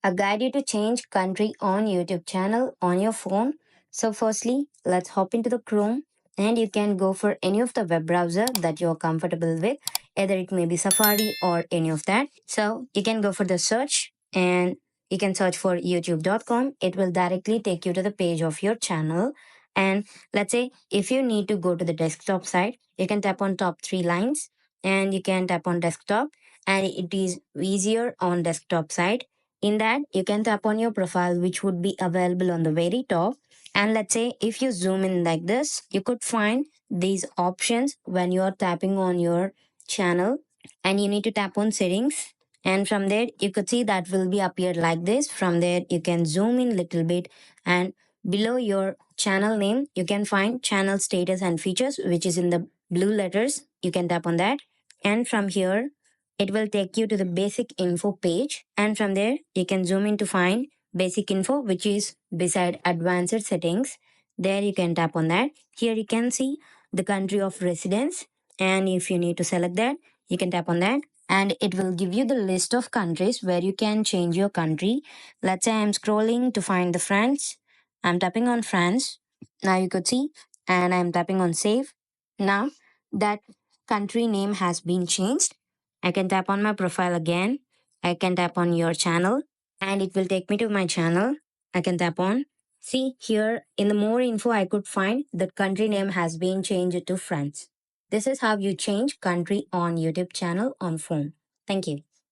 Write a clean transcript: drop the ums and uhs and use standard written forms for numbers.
a guide you to change country on YouTube channel on your phone. So firstly, let's hop into the Chrome and you can go for any of the web browser that you're comfortable with. Either it may be Safari or any of that. So you can go for the search and you can search for youtube.com. It will directly take you to the page of your channel. And let's say if you need to go to the desktop side, you can tap on top three lines and you can tap on desktop, and it is easier on desktop side. In that, you can tap on your profile, which would be available on the very top. And let's say if you zoom in like this, you could find these options when you are tapping on your channel, and you need to tap on settings. And from there, you could see that will be appeared like this. From there, you can zoom in little bit, and below your channel name, you can find channel status and features, which is in the blue letters. You can tap on that. And from here, it will take you to the basic info page. And from there, you can zoom in to find basic info, which is beside advanced settings. There you can tap on that. Here you can see the country of residence. And if you need to select that, you can tap on that. And it will give you the list of countries where you can change your country. Let's say I'm scrolling to find the France. I'm tapping on France. Now you could see, and I'm tapping on save. Now that country name has been changed. I can tap on my profile again. I can tap on your channel and it will take me to my channel. I can tap on. See here in the more info, I could find the country name has been changed to France. This is how you change country on YouTube channel on phone. Thank you.